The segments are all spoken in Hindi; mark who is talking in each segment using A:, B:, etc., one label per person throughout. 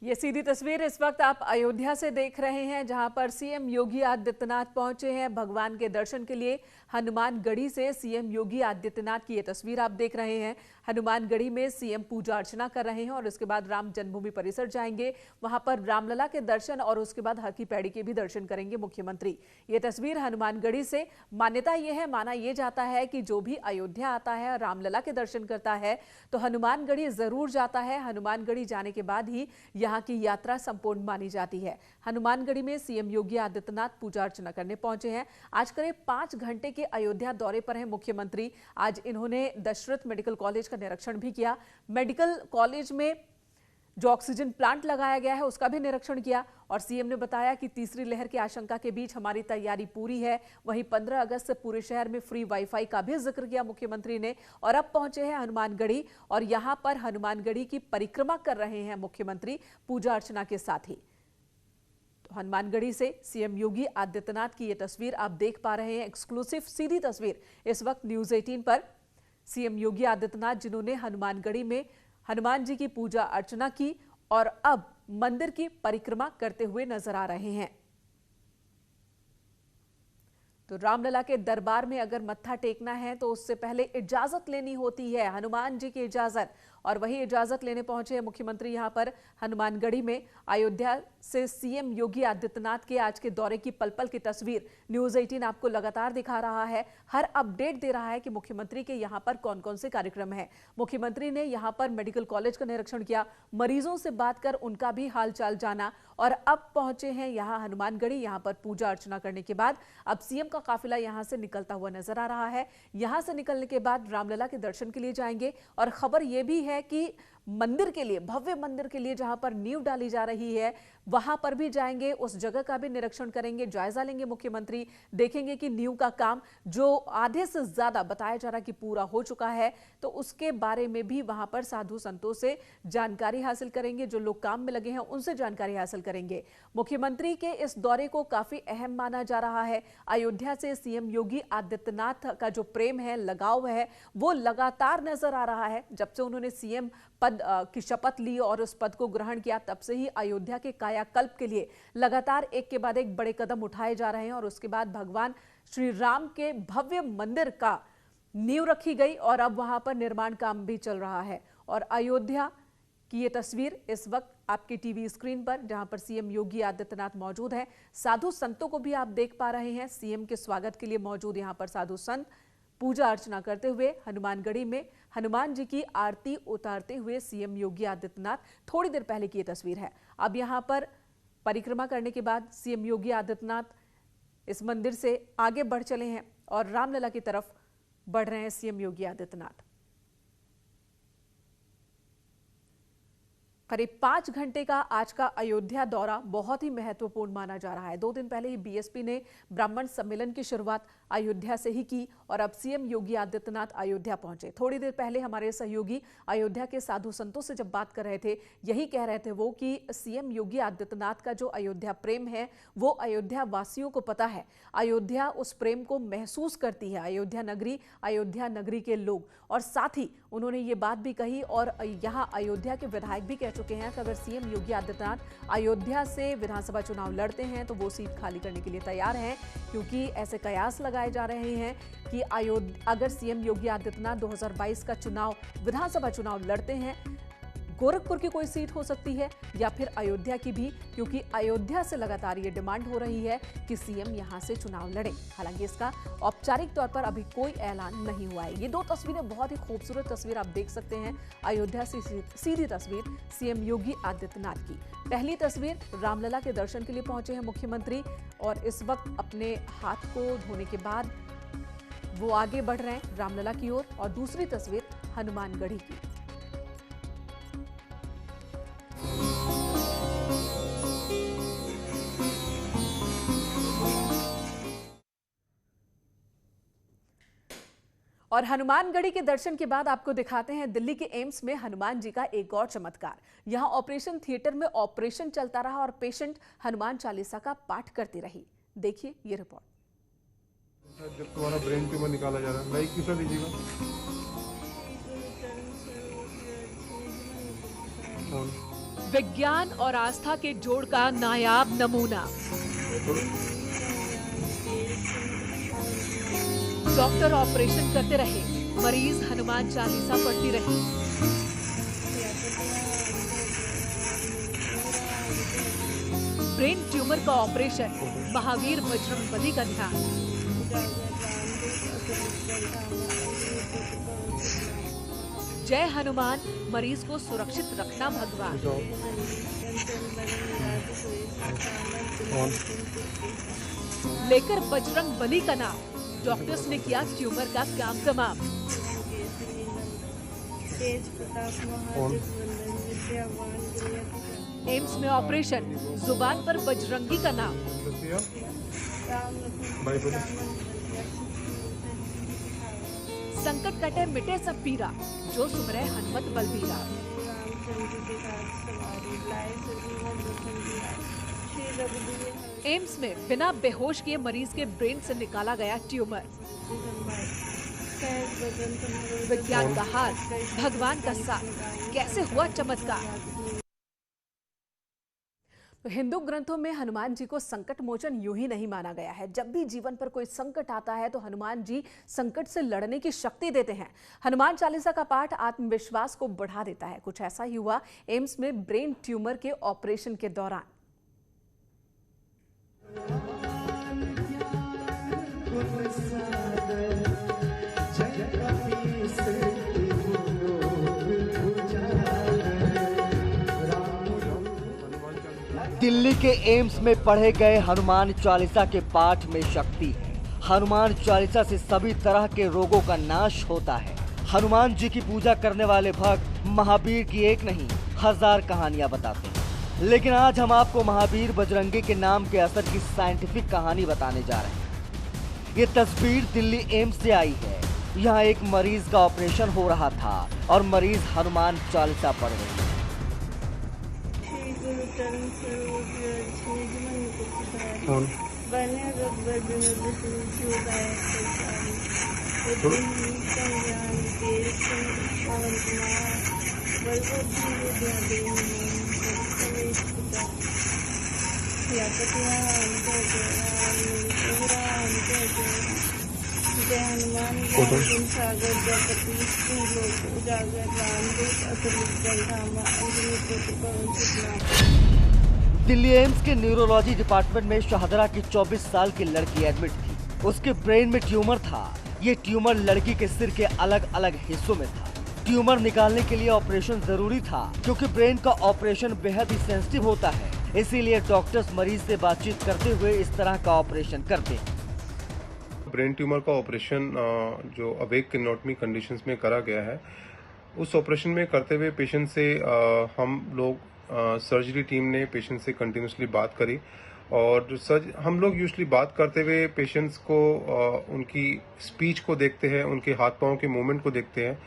A: ये सीधी तस्वीर इस वक्त आप अयोध्या से देख रहे हैं, जहां पर सीएम योगी आदित्यनाथ पहुंचे हैं भगवान के दर्शन के लिए। हनुमानगढ़ी से सीएम योगी आदित्यनाथ की ये तस्वीर आप देख रहे हैं। हनुमानगढ़ी में सीएम पूजा अर्चना कर रहे हैं और उसके बाद राम जन्मभूमि परिसर जाएंगे। वहां पर रामलला के दर्शन और उसके बाद हर की पैड़ी के भी दर्शन करेंगे मुख्यमंत्री। ये तस्वीर हनुमानगढ़ी से। मान्यता यह है, माना यह जाता है कि जो भी अयोध्या आता है रामलला के दर्शन करता है तो हनुमानगढ़ी जरूर जाता है। हनुमानगढ़ी जाने के बाद ही यहाँ की यात्रा संपूर्ण मानी जाती है। हनुमानगढ़ी में सीएम योगी आदित्यनाथ पूजा अर्चना करने पहुंचे हैं। आज करीब 5 घंटे के अयोध्या दौरे पर हैं मुख्यमंत्री। आज इन्होंने दशरथ मेडिकल कॉलेज का निरीक्षण भी किया। मेडिकल कॉलेज में जो ऑक्सीजन प्लांट लगाया गया है उसका भी निरीक्षण किया और सीएम ने बताया कि तीसरी लहर की आशंका के बीच हमारी तैयारी पूरी है। वहीं 15 अगस्त से पूरे शहर में फ्री वाईफाई का भी जिक्र किया मुख्यमंत्री ने। और अब पहुंचे हैं हनुमानगढ़ी और यहां पर हनुमानगढ़ी की परिक्रमा कर रहे हैं मुख्यमंत्री पूजा अर्चना के साथ ही। तो हनुमानगढ़ी से सीएम योगी आदित्यनाथ की यह तस्वीर आप देख पा रहे हैं, एक्सक्लूसिव सीधी तस्वीर इस वक्त न्यूज 18 पर। सीएम योगी आदित्यनाथ जिन्होंने हनुमानगढ़ी में हनुमान जी की पूजा अर्चना की और अब मंदिर की परिक्रमा करते हुए नजर आ रहे हैं। तो रामलला के दरबार में अगर मत्था टेकना है तो उससे पहले इजाजत लेनी होती है, हनुमान जी की इजाजत। और वही इजाजत लेने पहुंचे हैं मुख्यमंत्री यहां पर हनुमानगढ़ी में। अयोध्या से सीएम योगी आदित्यनाथ के आज के दौरे की पल पल की तस्वीर न्यूज 18 आपको लगातार दिखा रहा है, हर अपडेट दे रहा है कि मुख्यमंत्री के यहां पर कौन कौन से कार्यक्रम है। मुख्यमंत्री ने यहां पर मेडिकल कॉलेज का निरीक्षण किया, मरीजों से बात कर उनका भी हालचाल जाना और अब पहुंचे हैं यहां हनुमानगढ़ी। यहां पर पूजा अर्चना करने के बाद अब सीएम का काफिला यहां से निकलता हुआ नजर आ रहा है। यहां से निकलने के बाद रामलला के दर्शन के लिए जाएंगे और खबर यह भी है कि मंदिर के लिए, भव्य मंदिर के लिए जहां पर नींव डाली जा रही है वहां पर भी जाएंगे, उस जगह का भी निरीक्षण करेंगे, जायजा लेंगे मुख्यमंत्री। देखेंगे कि नींव का काम जो आधे से ज्यादा बताया जा रहा कि पूरा हो चुका है तो उसके बारे में भी वहां पर साधु संतों से जानकारी हासिल करेंगे, जो लोग काम में लगे हैं उनसे जानकारी हासिल करेंगे। मुख्यमंत्री के इस दौरे को काफी अहम माना जा रहा है। अयोध्या से सीएम योगी आदित्यनाथ का जो प्रेम है, लगाव है, वो लगातार नजर आ रहा है। जब से उन्होंने सीएम पद की शपथ ली और उस पद को ग्रहण किया तब से ही अयोध्या के कायाकल्प के लिए लगातार एक के बाद एक बड़े कदम उठाए जा रहे हैं। और उसके बाद भगवान श्री राम के भव्य मंदिर का नींव रखी गई और अब वहां पर निर्माण काम भी चल रहा है। और अयोध्या की ये तस्वीर इस वक्त आपकी टीवी स्क्रीन पर, जहां पर सीएम योगी आदित्यनाथ मौजूद हैं। साधु संतों को भी आप देख पा रहे हैं, सीएम के स्वागत के लिए मौजूद यहां पर साधु संत पूजा अर्चना करते हुए। हनुमानगढ़ी में हनुमान जी की आरती उतारते हुए सीएम योगी आदित्यनाथ, थोड़ी देर पहले की ये तस्वीर है। अब यहां पर परिक्रमा करने के बाद सीएम योगी आदित्यनाथ इस मंदिर से आगे बढ़ चले हैं और रामलला की तरफ बढ़ रहे हैं सीएम योगी आदित्यनाथ। करीब 5 घंटे का आज का अयोध्या दौरा बहुत ही महत्वपूर्ण माना जा रहा है। 2 दिन पहले ही बीएसपी ने ब्राह्मण सम्मेलन की शुरुआत अयोध्या से ही की और अब सीएम योगी आदित्यनाथ अयोध्या पहुंचे। थोड़ी देर पहले हमारे सहयोगी अयोध्या के साधु संतों से जब बात कर रहे थे, यही कह रहे थे वो कि सीएम योगी आदित्यनाथ का जो अयोध्या प्रेम है वो अयोध्या वासियों को पता है। अयोध्या उस प्रेम को महसूस करती है, अयोध्या नगरी के लोग। और साथ ही उन्होंने ये बात भी कही और यहाँ अयोध्या के विधायक भी कह चुके हैं कि अगर सीएम योगी आदित्यनाथ अयोध्या से विधानसभा चुनाव लड़ते हैं तो वो सीट खाली करने के लिए तैयार हैं, क्योंकि ऐसे कयास लगाए जा रहे हैं कि अगर सीएम योगी आदित्यनाथ 2022 का चुनाव, विधानसभा चुनाव लड़ते हैं, गोरखपुर की कोई सीट हो सकती है या फिर अयोध्या की भी, क्योंकि अयोध्या से लगातार ये डिमांड हो रही है कि सीएम यहां से चुनाव लड़े। हालांकि इसका औपचारिक तौर पर अभी कोई ऐलान नहीं हुआ है। ये 2 तस्वीरें, बहुत ही खूबसूरत तस्वीर आप देख सकते हैं। अयोध्या से सीधी तस्वीर सीएम योगी आदित्यनाथ की। पहली तस्वीर, रामलला के दर्शन के लिए पहुंचे हैं मुख्यमंत्री और इस वक्त अपने हाथ को धोने के बाद वो आगे बढ़ रहे हैं रामलला की ओर। और दूसरी तस्वीर हनुमानगढ़ी की। और हनुमानगढ़ी के दर्शन के बाद आपको दिखाते हैं दिल्ली के एम्स में हनुमान जी का एक और चमत्कार। यहां ऑपरेशन थिएटर में ऑपरेशन चलता रहा और पेशेंट हनुमान चालीसा का पाठ करती रही। देखिए ये रिपोर्ट।
B: जब तुम्हारा ब्रेन ट्यूमर निकाला जा रहा है, लाइक किसा दीजिएगा।
A: विज्ञान और आस्था के जोड़ का नायाब नमूना। डॉक्टर ऑपरेशन करते रहे, मरीज हनुमान चालीसा पढ़ती रही। ब्रेन ट्यूमर का ऑपरेशन, महावीर बजरंगबली का ध्यान। जय हनुमान, मरीज को सुरक्षित रखना भगवान। लेकर बजरंगबली का नाम, डॉक्टर्स ने किया ट्यूमर का काम तमाम। एम्स में ऑपरेशन, जुबान पर बजरंगी का नाम। संकट कटे मिटे सब पीरा, जो सुमरे हनुमत बलबीरा। एम्स में बिना बेहोश किए मरीज के ब्रेन से निकाला गया ट्यूमर। विज्ञान का हाथ, भगवान का साथ, कैसे हुआ चमत्कार। तो हिंदू ग्रंथों में हनुमान जी को संकट मोचन यूं ही नहीं माना गया है। जब भी जीवन पर कोई संकट आता है तो हनुमान जी संकट से लड़ने की शक्ति देते हैं। हनुमान चालीसा का पाठ आत्मविश्वास को बढ़ा देता है। कुछ ऐसा ही हुआ एम्स में ब्रेन ट्यूमर के ऑपरेशन के दौरान।
C: दिल्ली के एम्स में पढ़े गए हनुमान चालीसा के पाठ में शक्ति है। हनुमान चालीसा से सभी तरह के रोगों का नाश होता है। हनुमान जी की पूजा करने वाले भक्त महावीर की एक नहीं 1000 कहानियां बताते हैं। लेकिन आज हम आपको महावीर बजरंगी के नाम के असर की साइंटिफिक कहानी बताने जा रहे हैं। ये तस्वीर दिल्ली एम्स से आई है। यहाँ एक मरीज का ऑपरेशन हो रहा था और मरीज हनुमान चालीसा पढ़ रही है। दिल्ली एम्स के न्यूरोलॉजी डिपार्टमेंट में शाहदरा की 24 साल की लड़की एडमिट थी। उसके ब्रेन में ट्यूमर था। ये ट्यूमर लड़की के सिर के अलग अलग हिस्सों में था। ट्यूमर निकालने के लिए ऑपरेशन जरूरी था, क्योंकि ब्रेन का ऑपरेशन बेहद ही सेंसिटिव होता है। इसीलिए डॉक्टर्स मरीज से बातचीत करते हुए इस तरह का ऑपरेशन करते हैं।
B: ब्रेन ट्यूमर का ऑपरेशन जो अवेक एनाटॉमी कंडीशंस में करा गया है, उस ऑपरेशन में करते हुए पेशेंट से हम लोग सर्जरी टीम ने पेशेंट से कंटिन्यूसली बात करी और हम लोग यूजुअली बात करते हुए पेशेंट्स को उनकी स्पीच को देखते हैं, उनके हाथ पांव के मूवमेंट को देखते हैं।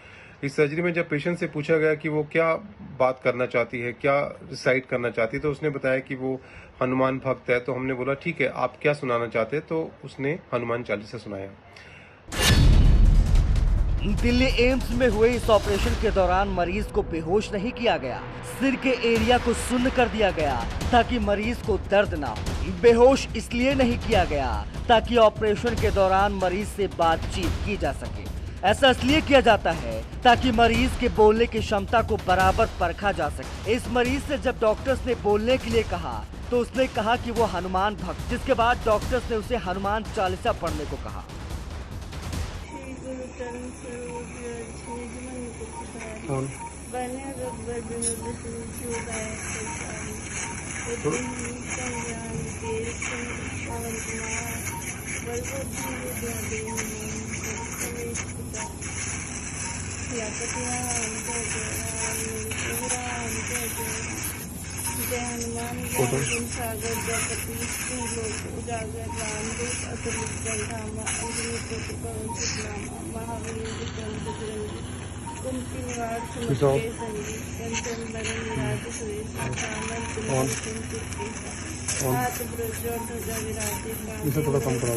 B: इस सर्जरी में जब पेशेंट से पूछा गया कि वो क्या बात करना चाहती है, क्या रिसाइट करना चाहती है, तो उसने बताया कि वो हनुमान भक्त है। तो हमने बोला ठीक है, आप क्या सुनाना चाहते हैं, तो उसने हनुमान चालीसा सुनाया।
C: दिल्ली एम्स में हुए इस ऑपरेशन के दौरान मरीज को बेहोश नहीं किया गया, सिर के एरिया को सुन्न कर दिया गया ताकि मरीज को दर्द ना हो। बेहोश इसलिए नहीं किया गया ताकि ऑपरेशन के दौरान मरीज से बातचीत की जा सके। ऐसा इसलिए किया जाता है ताकि मरीज के बोलने की क्षमता को बराबर परखा जा सके। इस मरीज से जब डॉक्टर्स ने बोलने के लिए कहा तो उसने कहा कि वो हनुमान भक्त, जिसके बाद डॉक्टर्स ने उसे हनुमान चालीसा पढ़ने को कहा।
B: इसे थोड़ा कम करा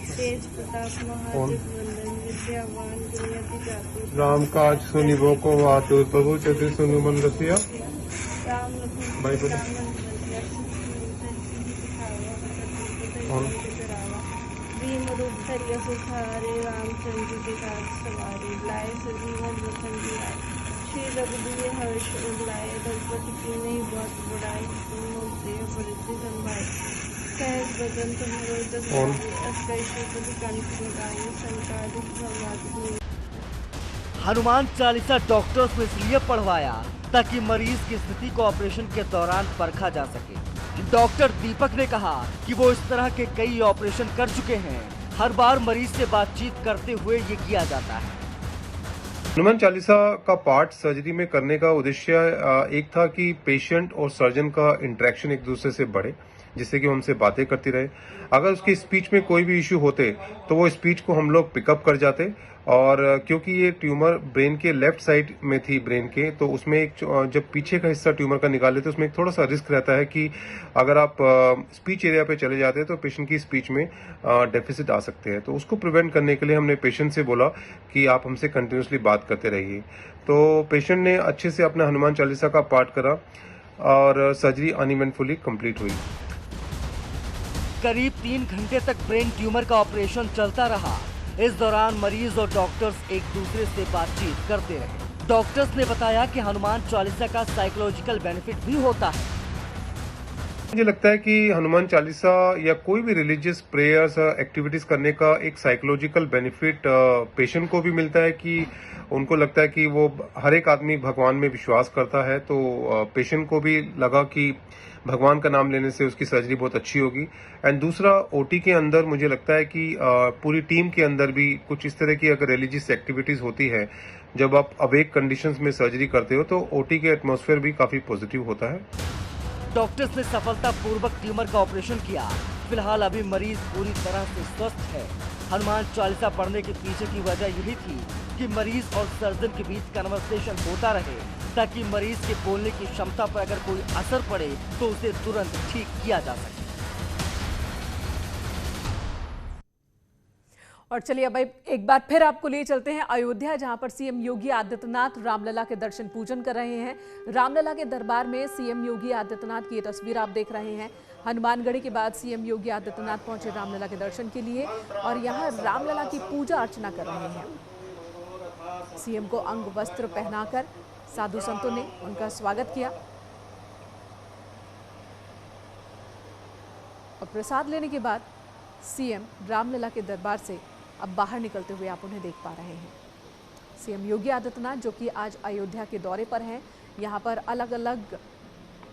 D: तेज प्रताप महादेव वंदन विद्यावान गुणयति चातुर
B: राम काज सुनिभो को वातुर प्रभु चतुर सुनु मन रसिया
D: राम लखन
B: भाई बोलो।
D: भीम रूप धरिया सुखारे रामचंद्र के काज सवारे लाए सजीवन रतन दिलाए श्री रघुवीर हर्ष उल्लाए रघुपति की नहीं बहुत बड़ाई देव वृद्धि संभाए सहज बदन तुम्हारो जस अष्टैश्वर्य कंठ लगाए संकालिक भगवान
C: हनुमान चालीसा डॉक्टर्स ने इसलिए पढ़वाया ताकि मरीज की स्थिति को ऑपरेशन के दौरान परखा जा सके। डॉक्टर दीपक ने कहा कि वो इस तरह के कई ऑपरेशन कर चुके हैं, हर बार मरीज से बातचीत करते हुए ये किया जाता है।
B: हनुमान चालीसा का पार्ट सर्जरी में करने का उद्देश्य एक था कि पेशेंट और सर्जन का इंटरेक्शन एक दूसरे से बढ़े, जिससे कि वो हमसे बातें करती रहे। अगर उसकी स्पीच में कोई भी इश्यू होते तो वो स्पीच को हम लोग पिकअप कर जाते। और क्योंकि ये ट्यूमर ब्रेन के लेफ्ट साइड में थी ब्रेन के, तो उसमें एक जब पीछे का हिस्सा ट्यूमर का निकाल लेते तो उसमें एक थोड़ा सा रिस्क रहता है कि अगर आप स्पीच एरिया पे चले जाते हैं तो पेशेंट की स्पीच में डेफिसिट आ सकते हैं। तो उसको प्रिवेंट करने के लिए हमने पेशेंट से बोला कि आप हमसे कंटिन्यूसली बात करते रहिए। तो पेशेंट ने अच्छे से अपना हनुमान चालीसा का पाठ करा और सर्जरी अनइवेंटफुली कंप्लीट हुई।
C: करीब 3 घंटे तक ब्रेन ट्यूमर का ऑपरेशन चलता रहा। इस दौरान मरीज और डॉक्टर्स एक दूसरे से बातचीत करते रहे। डॉक्टर्स ने बताया कि हनुमान चालीसा का साइकोलॉजिकल बेनिफिट भी होता है।
B: मुझे लगता है कि हनुमान चालीसा या कोई भी रिलीजियस प्रेयर्स एक्टिविटीज करने का एक साइकोलॉजिकल बेनिफिट पेशेंट को भी मिलता है कि उनको लगता है कि वो हर एक आदमी भगवान में विश्वास करता है। तो पेशेंट को भी लगा कि भगवान का नाम लेने से उसकी सर्जरी बहुत अच्छी होगी। एंड दूसरा, ओटी के अंदर मुझे लगता है कि पूरी टीम के अंदर भी कुछ इस तरह की अगर रिलीजियस एक्टिविटीज होती है, जब आप अवेक कंडीशंस में सर्जरी करते हो तो ओटी के एटमॉस्फेयर भी काफी पॉजिटिव होता है।
C: डॉक्टर्स ने सफलतापूर्वक ट्यूमर का ऑपरेशन किया। फिलहाल अभी मरीज पूरी तरह से स्वस्थ है। हनुमान चालीसा पढ़ने के पीछे की वजह यही थी कि मरीज और सर्जन के बीच कन्वर्सेशन होता रहे, ताकि मरीज के बोलने की क्षमता पर अगर कोई असर पड़े तो उसे तुरंत ठीक किया जा सके।
A: और चलिए अब एक बार फिर आपको ले चलते हैं अयोध्या, जहां पर सीएम योगी आदित्यनाथ रामलला के दर्शन पूजन कर रहे हैं। रामलला के दरबार में सीएम योगी आदित्यनाथ की ये तस्वीर आप देख रहे हैं। हनुमानगढ़ी के बाद सीएम योगी आदित्यनाथ पहुंचे रामलला के दर्शन के लिए और यहां रामलला की पूजा अर्चना कर रहे हैं। सीएम को अंग वस्त्र पहनाकर साधु संतों ने उनका स्वागत किया और प्रसाद लेने के बाद सीएम रामलला के दरबार से अब बाहर निकलते हुए आप उन्हें देख पा रहे हैं। सीएम योगी आदित्यनाथ जो कि आज अयोध्या के दौरे पर हैं, यहाँ पर अलग अलग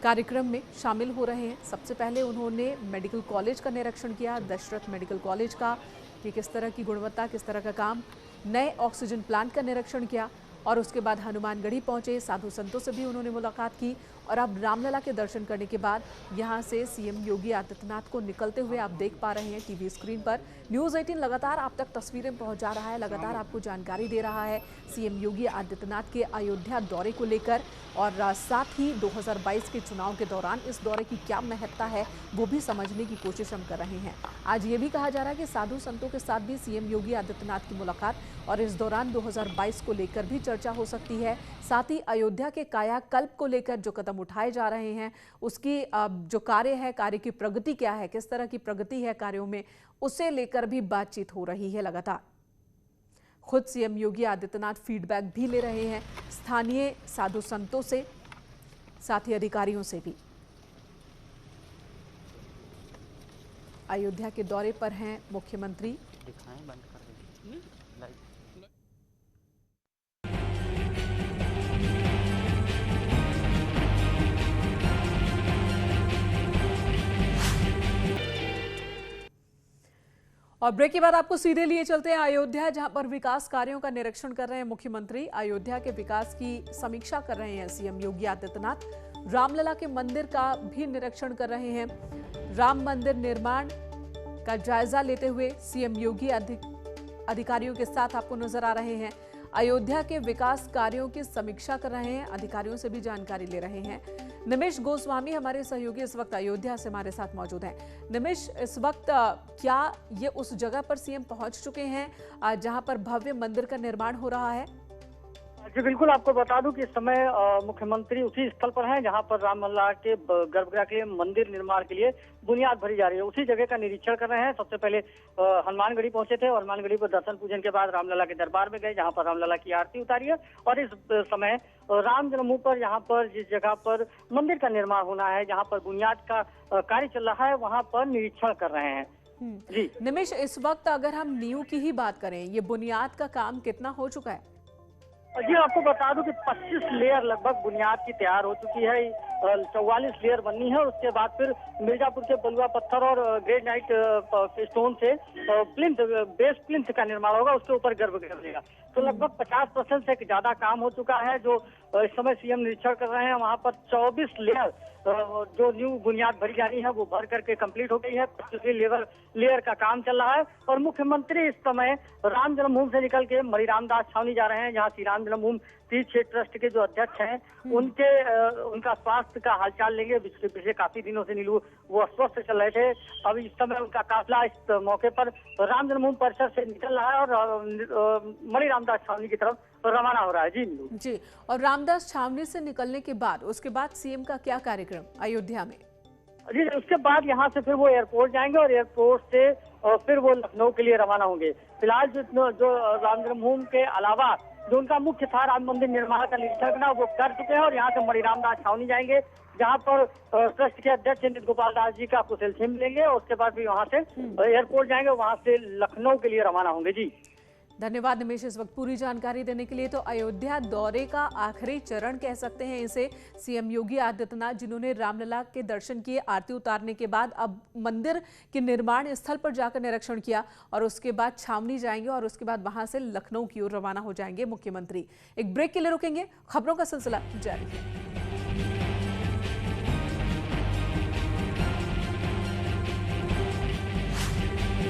A: कार्यक्रम में शामिल हो रहे हैं। सबसे पहले उन्होंने मेडिकल कॉलेज का निरीक्षण किया, दशरथ मेडिकल कॉलेज का, कि किस तरह की गुणवत्ता, किस तरह का काम, नए ऑक्सीजन प्लांट का निरीक्षण किया और उसके बाद हनुमानगढ़ी पहुंचे, साधु संतों से भी उन्होंने मुलाकात की और अब रामलला के दर्शन करने के बाद यहां से सीएम योगी आदित्यनाथ को निकलते हुए आप देख पा रहे हैं टीवी स्क्रीन पर। न्यूज़ 18 लगातार आप तक तस्वीरें पहुंचा रहा है, लगातार आपको जानकारी दे रहा है सीएम योगी आदित्यनाथ के अयोध्या दौरे को लेकर और साथ ही 2022 के चुनाव के दौरान इस दौरे की क्या महत्ता है वो भी समझने की कोशिश हम कर रहे हैं। आज ये भी कहा जा रहा है कि साधु संतों के साथ भी सीएम योगी आदित्यनाथ की मुलाकात और इस दौरान 2022 को लेकर भी चर्चा हो सकती है। साथ ही अयोध्या के कायाकल्प को लेकर जो कदम उठाए जा रहे हैं उसकी जो कार्य है, कार्य की प्रगति क्या है, किस तरह की प्रगति है कार्यों में, उसे लेकर भी बातचीत हो रही है लगातार। खुद सीएम योगी आदित्यनाथ फीडबैक भी ले रहे हैं स्थानीय साधु संतों से, साथ ही अधिकारियों से भी। अयोध्या के दौरे पर हैं मुख्यमंत्री। और ब्रेक के बाद आपको सीधे लिए चलते हैं अयोध्या, जहां पर विकास कार्यों का निरीक्षण कर रहे हैं मुख्यमंत्री। अयोध्या के विकास की समीक्षा कर रहे हैं सीएम योगी आदित्यनाथ। रामलला के मंदिर का भी निरीक्षण कर रहे हैं। राम मंदिर निर्माण का जायजा लेते हुए सीएम योगी अधिकारियों के साथ आपको नजर आ रहे हैं। अयोध्या के विकास कार्यों की समीक्षा कर रहे हैं, अधिकारियों से भी जानकारी ले रहे हैं। निमिष गोस्वामी हमारे सहयोगी इस वक्त अयोध्या से हमारे साथ मौजूद हैं। निमिष, इस वक्त क्या ये उस जगह पर सीएम पहुंच चुके हैं जहां पर भव्य मंदिर का निर्माण हो रहा है?
E: जी बिल्कुल, आपको बता दूं कि इस समय मुख्यमंत्री उसी स्थल पर हैं जहां पर रामलला के गर्भगृह के मंदिर निर्माण के लिए बुनियाद भरी जा रही है। उसी जगह का निरीक्षण कर रहे हैं। सबसे पहले हनुमानगढ़ी पहुंचे थे और हनुमानगढ़ी पर दर्शन पूजन के बाद रामलला के दरबार में गए जहां पर रामलला की आरती उतारी है। और इस समय राम जन्मभूमि पर यहाँ पर जिस जगह पर मंदिर का निर्माण होना है, जहाँ पर बुनियाद का कार्य चल रहा है, वहाँ पर निरीक्षण कर रहे हैं। जी
A: निमिष, इस वक्त अगर हम नींव की ही बात करें, ये बुनियाद का काम कितना हो चुका है?
E: जी आपको बता दूं कि 25 लेयर लगभग बुनियाद की तैयार हो चुकी है। 44 लेयर बननी है और उसके बाद फिर मिर्जापुर के बलुआ पत्थर और ग्रेनाइट स्टोन से बेस प्लिंथ का निर्माण होगा, उसके ऊपर गर्भगृह बनेगा। तो लगभग 50% से ज्यादा काम हो चुका है। जो इस समय सीएम निरीक्षण कर रहे हैं, वहाँ पर 24 लेयर जो न्यू बुनियाद भरी जानी है वो भर करके कंप्लीट हो गई है। 25 लेयर का काम चल रहा है और मुख्यमंत्री इस समय राम जन्मभूमि से निकल के मणि रामदास छावनी जा रहे हैं, जहाँ श्री राम जन्मभूमि तीर्थ क्षेत्र ट्रस्ट के जो अध्यक्ष हैं उनका स्वास्थ्य का हालचाल लेंगे। पिछले काफी दिनों से नीलू वो अस्वस्थ चल रहे थे। अब इस समय उनका काफिला इस मौके पर राम जन्मभूमि परिसर से निकल रहा है और मणि रामदास छावनी की तरफ रवाना हो रहा है। जी नीलू
A: जी, और रामदास छावनी से निकलने के बाद उसके बाद सीएम का क्या कार्यक्रम अयोध्या में?
E: जी उसके बाद यहाँ से फिर वो एयरपोर्ट जाएंगे और एयरपोर्ट से फिर वो लखनऊ के लिए रवाना होंगे। फिलहाल जो राम जन्मभूमि के अलावा जो उनका मुख्य था राम मंदिर निर्माण का निरीक्षण करना, वो कर चुके हैं और यहाँ से मणि रामदास छावनी जाएंगे, जहाँ पर ट्रस्ट के अध्यक्ष इंद्र गोपाल दास जी का कुशलक्षेम लेंगे और उसके बाद फिर वहाँ से एयरपोर्ट जाएंगे, वहाँ से लखनऊ के लिए रवाना होंगे। जी
A: धन्यवाद निमेश इस वक्त पूरी जानकारी देने के लिए। तो अयोध्या दौरे का आखिरी चरण कह सकते हैं इसे सीएम योगी आदित्यनाथ, जिन्होंने रामलला के दर्शन किए, आरती उतारने के बाद अब मंदिर के निर्माण स्थल पर जाकर निरीक्षण किया और उसके बाद छावनी जाएंगे और उसके बाद वहां से लखनऊ की ओर रवाना हो जाएंगे मुख्यमंत्री। एक ब्रेक के लिए रुकेंगे, खबरों का सिलसिला जारी है।